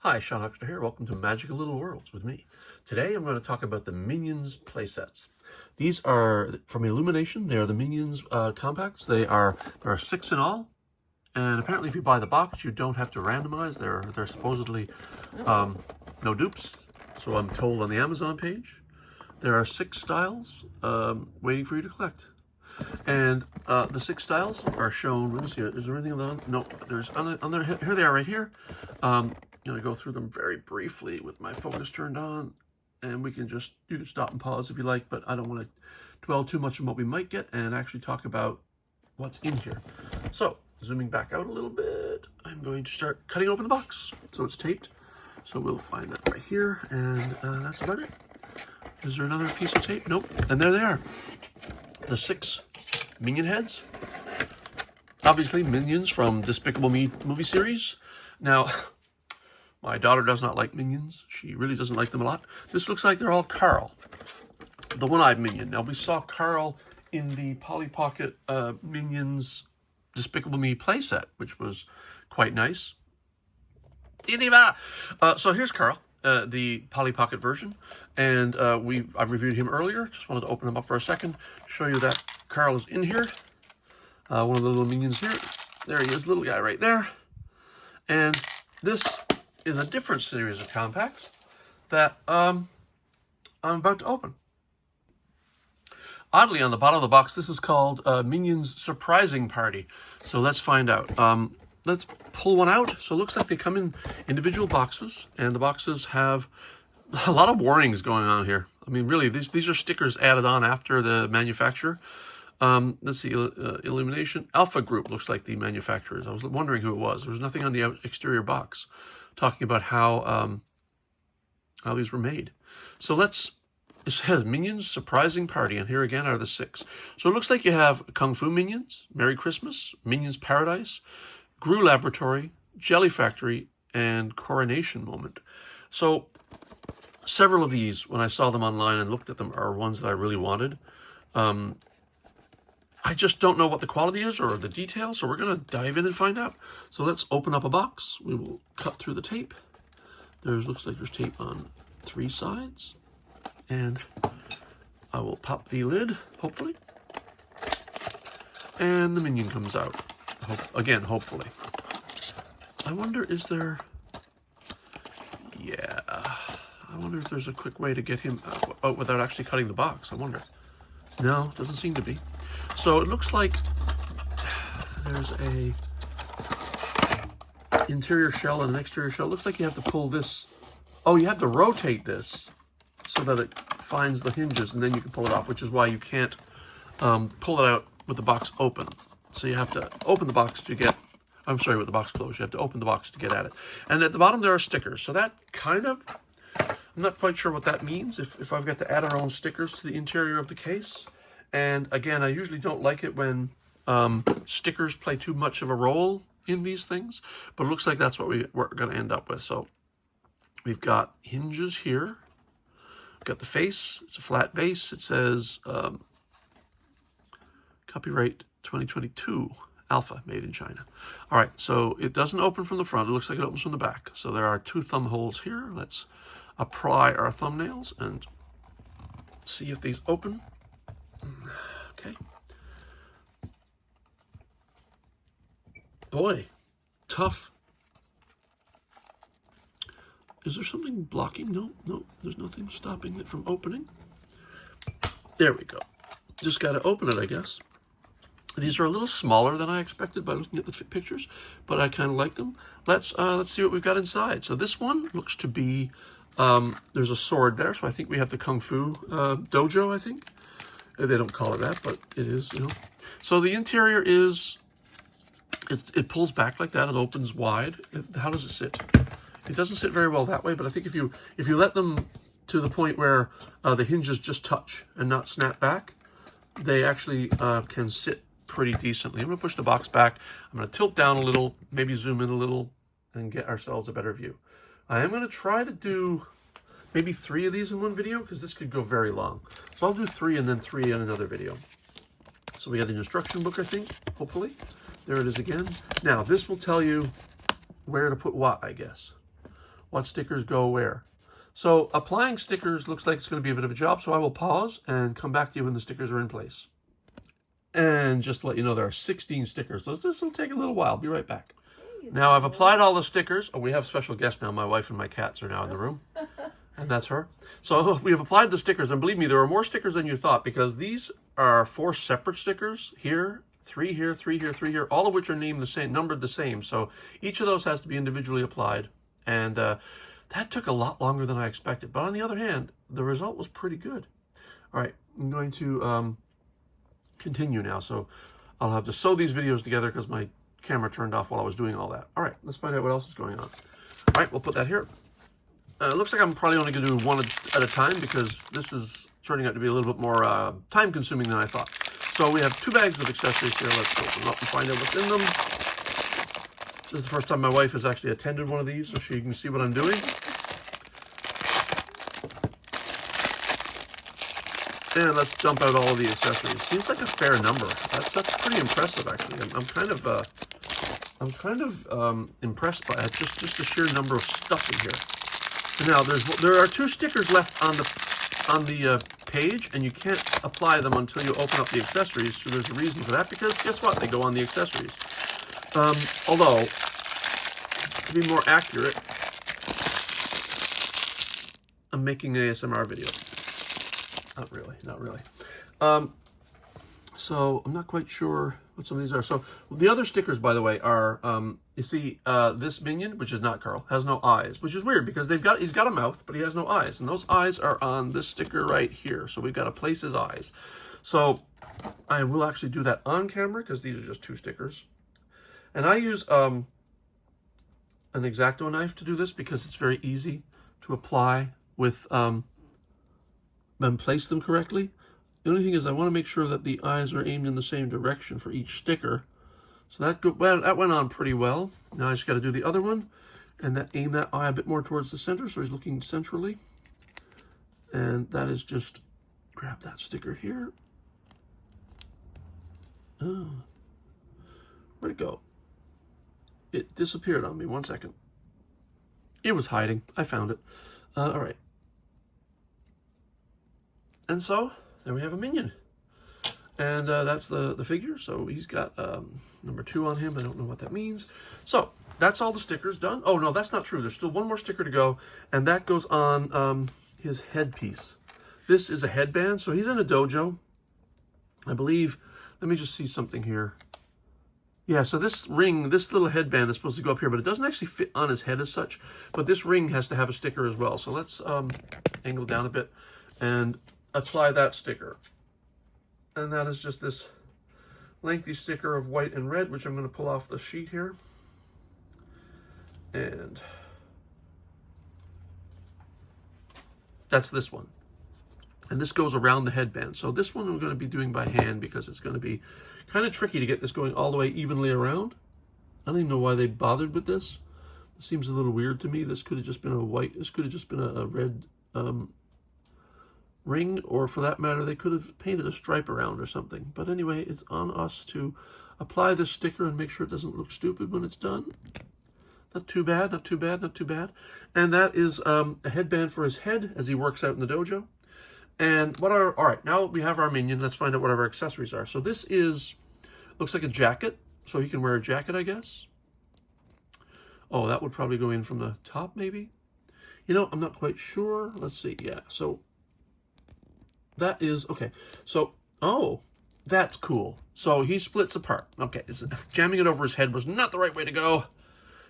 Hi, Sean Huxter here. Welcome to Magical Little Worlds with me. Today I'm going to talk about the Minions playsets. These are from Illumination. They are the Minions compacts. There are 6 in all, and apparently if you buy the box, you don't have to randomize. They're supposedly no dupes, so I'm told on the Amazon page. There are 6 styles waiting for you to collect. And the 6 styles are shown. Let me see. Is there anything on? No, there's on there. Here they are, right here. I'm going to go through them very briefly with my focus turned on, and you can stop and pause if you like, but I don't want to dwell too much on what we might get and actually talk about what's in here. So, zooming back out a little bit, I'm going to start cutting open the box. So it's taped, so we'll find that right here, and that's about it. Is there another piece of tape? Nope. And there they are. The 6 Minion heads. Obviously, Minions from Despicable Me movie series. Now, my daughter does not like Minions. She really doesn't like them a lot. This looks like they're all Carl, the one-eyed Minion. Now, we saw Carl in the Polly Pocket Minions Despicable Me playset, which was quite nice. So here's Carl, the Polly Pocket version, and I've reviewed him earlier. Just wanted to open him up for a second to show you that Carl is in here. One of the little Minions here. There he is, little guy right there. And this is a different series of compacts that I'm about to open. Oddly, on the bottom of the box, this is called Minions Surprising Party. So let's find out. Let's pull one out. So it looks like they come in individual boxes, and the boxes have a lot of warnings going on here. I mean, really, these are stickers added on after the manufacturer. Let's see, Illumination. Alpha Group looks like the manufacturers. I was wondering who it was. There was nothing on the exterior box talking about how these were made. So it says Minions Surprising Party, and here again are the 6. So it looks like you have Kung Fu Minions, Merry Christmas, Minions Paradise, Gru Laboratory, Jelly Factory, and Coronation Moment. So several of these, when I saw them online and looked at them, are ones that I really wanted. I just don't know what the quality is or the details, so we're going to dive in and find out. So let's open up a box. We will cut through the tape. Looks like there's tape on 3 sides. And I will pop the lid, hopefully. And the Minion comes out. Again, hopefully. I wonder, yeah. I wonder if there's a quick way to get him out without actually cutting the box. I wonder. No, doesn't seem to be. So it looks like there's a interior shell and an exterior shell. It looks like you have to pull this. Oh, you have to rotate this so that it finds the hinges, and then you can pull it off, which is why you can't pull it out with the box open. So you have to open the box to get, with the box closed. You have to open the box to get at it. And at the bottom there are stickers. So that kind of, I'm not quite sure what that means, if I've got to add our own stickers to the interior of the case. And again, I usually don't like it when stickers play too much of a role in these things, but it looks like that's what we're going to end up with. So we've got hinges here. We've got the face. It's a flat base. It says copyright 2022 Alpha, made in China. All right, so it doesn't open from the front. It looks like it opens from the back. So there are 2 thumb holes here. Let's apply our thumbnails and see if these open. Okay. Boy, tough. Is there something blocking? No, there's nothing stopping it from opening. There we go. Just got to open it, I guess. These are a little smaller than I expected by looking at the pictures, but I kind of like them. Let's see what we've got inside. So this one looks to be, there's a sword there, so I think we have the Kung Fu dojo, I think. They don't call it that, but it is, So the interior is, it pulls back like that. It opens wide. How does it sit? It doesn't sit very well that way, but I think if you let them to the point where the hinges just touch and not snap back, they actually can sit pretty decently. I'm going to push the box back. I'm going to tilt down a little, maybe zoom in a little, and get ourselves a better view. I am going to try to do maybe 3 of these in one video, because this could go very long. So I'll do 3 and then 3 in another video. So we got an instruction book, I think, hopefully. There it is again. Now, this will tell you where to put what, I guess. what stickers go where. So applying stickers looks like it's going to be a bit of a job, so I will pause and come back to you when the stickers are in place. And just to let you know, there are 16 stickers, so this will take a little while. I'll be right back. Now I've applied all the stickers. Oh, we have special guests now. My wife and my cats are now in the room. And that's her. So we have applied the stickers, and believe me, there are more stickers than you thought, because these are 4 separate stickers here, 3 here, 3 here, 3 here, all of which are named the same, numbered the same. So each of those has to be individually applied, and that took a lot longer than I expected. But on the other hand, the result was pretty good. All right, I'm going to continue now. So I'll have to sew these videos together because my camera turned off while I was doing all that. All right, let's find out what else is going on. All right, we'll put that here. It looks like I'm probably only going to do one at a time, because this is turning out to be a little bit more time-consuming than I thought. So we have 2 bags of accessories here. Let's open them up and find out what's in them. This is the first time my wife has actually attended one of these, so she can see what I'm doing. And let's dump out all of the accessories. Seems like a fair number. That's pretty impressive, actually. I'm kind of impressed by it, just the sheer number of stuff in here. Now there are 2 stickers left on the page, and you can't apply them until you open up the accessories. So there's a reason for that, because guess what? They go on the accessories. Although, to be more accurate, I'm making an ASMR video. Not really. So I'm not quite sure what some of these are. So the other stickers, by the way, are, you see, this minion, which is not Carl, has no eyes, which is weird, because he's got a mouth, but he has no eyes. And those eyes are on this sticker right here. So we've got to place his eyes. So I will actually do that on camera, because these are just 2 stickers. And I use an X-Acto knife to do this, because it's very easy to apply with, and place them correctly. The only thing is I want to make sure that the eyes are aimed in the same direction for each sticker. So that went on pretty well. Now I just got to do the other one, and aim that eye a bit more towards the center, so he's looking centrally. And that is just, grab that sticker here. Oh, where'd it go? It disappeared on me. 1 second. It was hiding. I found it. All right. And so there we have a minion, and that's the figure. So he's got number 2 on him. I don't know what that means. So that's all the stickers done. Oh no, that's not true. There's still 1 more sticker to go, and that goes on his headpiece. This is a headband. So he's in a dojo, I believe. Let me just see something here. Yeah, so this little headband is supposed to go up here, but it doesn't actually fit on his head as such. But this ring has to have a sticker as well. So let's angle down a bit and apply that sticker. And that is just this lengthy sticker of white and red, which I'm going to pull off the sheet here. And that's this one. And this goes around the headband. So this one we're going to be doing by hand, because it's going to be kind of tricky to get this going all the way evenly around. I don't even know why they bothered with this. It seems a little weird to me. This could have just been a red ring, or for that matter, they could have painted a stripe around or something. But anyway, it's on us to apply this sticker and make sure it doesn't look stupid when it's done. Not too bad, not too bad, not too bad. And that is a headband for his head as he works out in the dojo. And all right, now we have our minion. Let's find out what our accessories are. So this looks like a jacket. So he can wear a jacket, I guess. Oh, that would probably go in from the top, maybe. You know, I'm not quite sure. Let's see. Yeah, so that is, okay. So, oh, that's cool. So he splits apart. Okay, jamming it over his head was not the right way to go.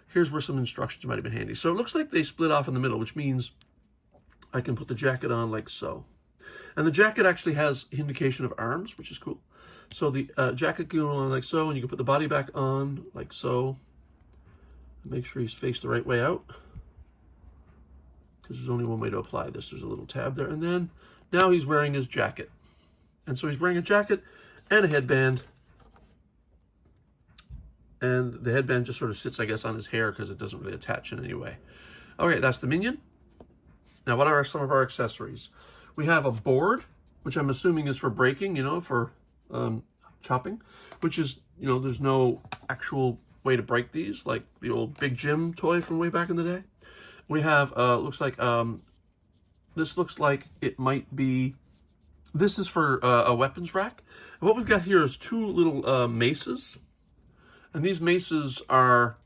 Here's where some instructions might have been handy. So it looks like they split off in the middle, which means I can put the jacket on like so. And the jacket actually has indication of arms, which is cool. So the jacket can go on like so, and you can put the body back on like so. Make sure he's faced the right way out, because there's only one way to apply this. There's a little tab there. And then now he's wearing his jacket. And so he's wearing a jacket and a headband. And the headband just sort of sits, I guess, on his hair, because it doesn't really attach in any way. Okay, that's the minion. Now, what are some of our accessories? We have a board, which I'm assuming is for breaking, for chopping, which is, there's no actual way to break these, like the old Big Jim toy from way back in the day. We have, this looks like it might be, this is for a weapons rack. And what we've got here is two little maces. And these maces are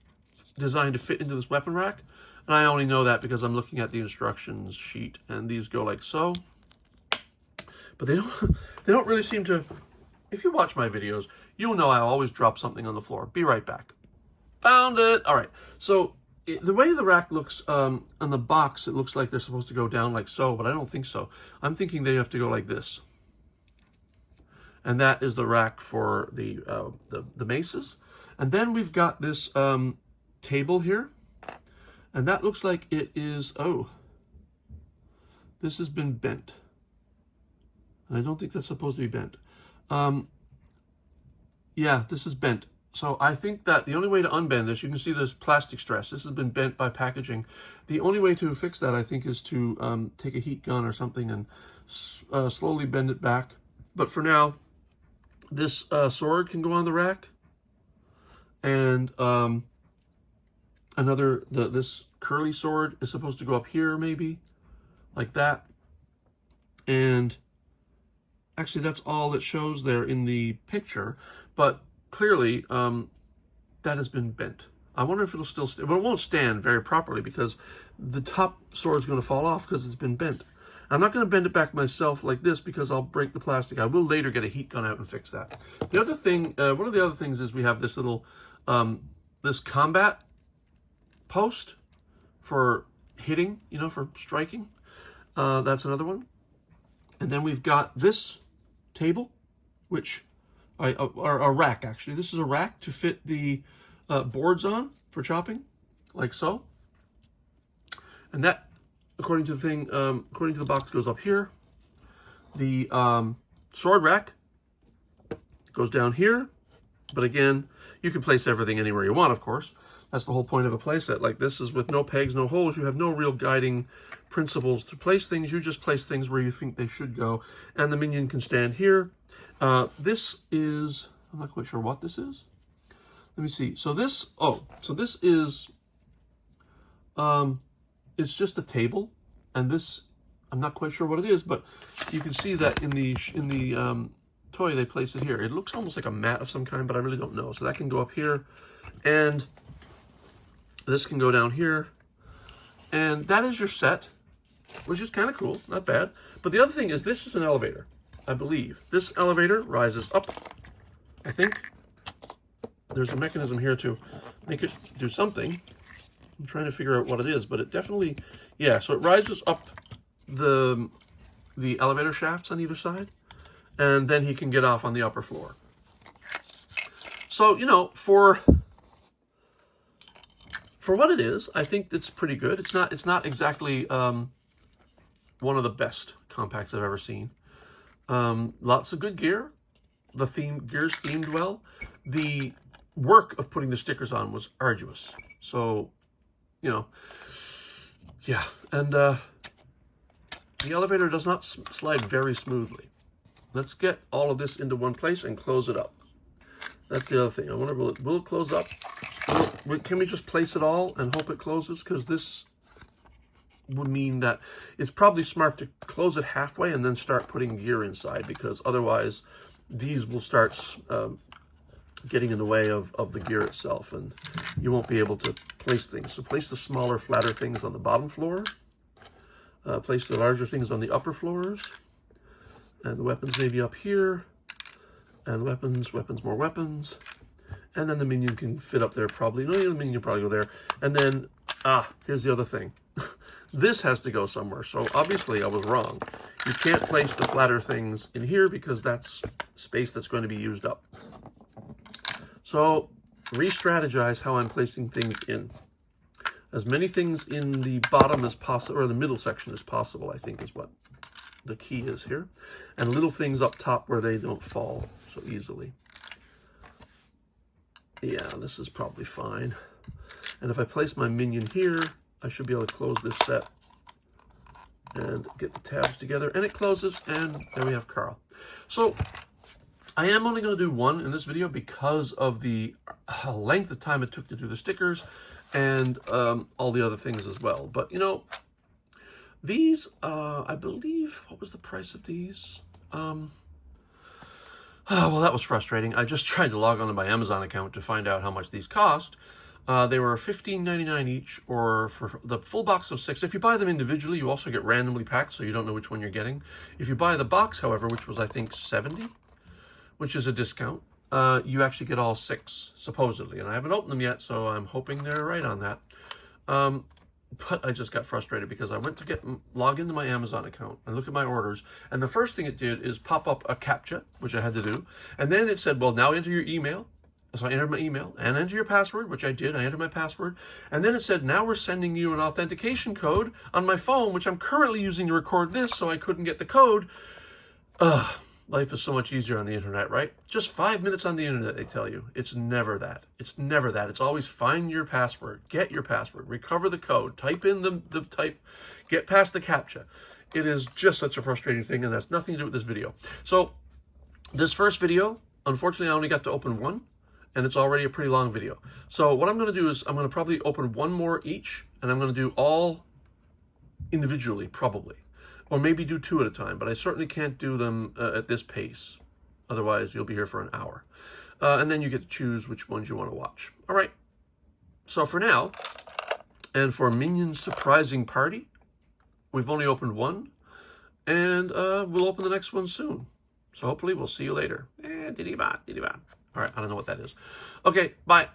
designed to fit into this weapon rack. And I only know that because I'm looking at the instructions sheet. And these go like so. But they don't really seem to, if you watch my videos, you'll know I always drop something on the floor. Be right back. Found it. All right. So the way the rack looks on the box, it looks like they're supposed to go down like so, but I don't think so. I'm thinking they have to go like this. And that is the rack for the maces. And then we've got this table here. And that looks like it is, oh, this has been bent. And I don't think that's supposed to be bent. Yeah, this is bent. So I think that the only way to unbend this, you can see there's plastic stress. This has been bent by packaging. The only way to fix that, I think, is to take a heat gun or something and slowly bend it back. But for now, this sword can go on the rack. And this curly sword is supposed to go up here, maybe, like that. And actually, that's all that shows there in the picture. But clearly, that has been bent. I wonder if it'll still stand, but it won't stand very properly because the top sword's going to fall off because it's been bent. I'm not going to bend it back myself like this because I'll break the plastic. I will later get a heat gun out and fix that. The other thing, one of the other things is we have this little, this combat post for hitting, for striking. That's another one. And then we've got this table, which, or a rack actually. This is a rack to fit the boards on for chopping, like so. And that, according to the thing, according to the box, goes up here. The sword rack goes down here. But again, you can place everything anywhere you want, of course. That's the whole point of a playset like this, is with no pegs, no holes. You have no real guiding principles to place things. You just place things where you think they should go. And the minion can stand here. This is, I'm not quite sure what this is. Let me see. So this, this is, it's just a table. And this, I'm not quite sure what it is, but you can see that in the toy, they place it here. It looks almost like a mat of some kind, but I really don't know. So that can go up here. And this can go down here. And that is your set, which is kind of cool, not bad. But the other thing is, this is an elevator, I believe. This elevator rises up, I think. There's a mechanism here to make it do something. I'm trying to figure out what it is, but it definitely, yeah, so it rises up the elevator shafts on either side, and then he can get off on the upper floor. So, for what it is, I think it's pretty good. It's not exactly one of the best compacts I've ever seen. Lots of good gear. The gear's themed well. The work of putting the stickers on was arduous. So, yeah. And the elevator does not slide very smoothly. Let's get all of this into one place and close it up. That's the other thing. I wonder, will it close up? Can we just place it all and hope it closes? Because this would mean that it's probably smart to close it halfway and then start putting gear inside, because otherwise these will start getting in the way of the gear itself, and you won't be able to place things. So place the smaller, flatter things on the bottom floor. Place the larger things on the upper floors. And the weapons maybe up here. And weapons, more weapons. And then the minion can fit up there probably. No, the minion can probably go there. And then, here's the other thing. This has to go somewhere. So obviously I was wrong. You can't place the flatter things in here because that's space that's going to be used up. So re-strategize how I'm placing things in. As many things in the bottom as possible, or the middle section as possible, I think is what the key is here. And little things up top where they don't fall so easily. Yeah, this is probably fine. And if I place my minion here, I should be able to close this set and get the tabs together. And it closes, and there we have Carl. So I am only going to do one in this video because of the length of time it took to do the stickers and all the other things as well. But, you know, these, I believe, what was the price of these? Oh, well, that was frustrating. I just tried to log on to my Amazon account to find out how much these cost. They were $15.99 each, or for the full box of 6. If you buy them individually, you also get randomly packed, so you don't know which one you're getting. If you buy the box, however, which was, I think, $70, which is a discount, you actually get all 6, supposedly. And I haven't opened them yet, so I'm hoping they're right on that. But I just got frustrated because I went to log into my Amazon account and look at my orders, and the first thing it did is pop up a CAPTCHA, which I had to do, and then it said, well, now enter your email. So I entered my email and enter your password, which I did. I entered my password, and then it said, now we're sending you an authentication code on my phone, which I'm currently using to record this, so I couldn't get the code. Life is so much easier on the internet, right? Just 5 minutes on the internet, they tell you. It's never that. It's never that. It's always find your password, get your password, recover the code, type in the type, get past the CAPTCHA. It is just such a frustrating thing, and that's nothing to do with this video. So this first video, unfortunately, I only got to open one, and it's already a pretty long video. So what I'm going to do is I'm going to probably open one more each, and I'm going to do all individually, probably. Or maybe do 2 at a time, but I certainly can't do them at this pace. Otherwise, you'll be here for an hour. And then you get to choose which ones you want to watch. All right. So for now, and for Minion's surprising party, we've only opened one, and we'll open the next one soon. So hopefully we'll see you later. All right, I don't know what that is. Okay, bye.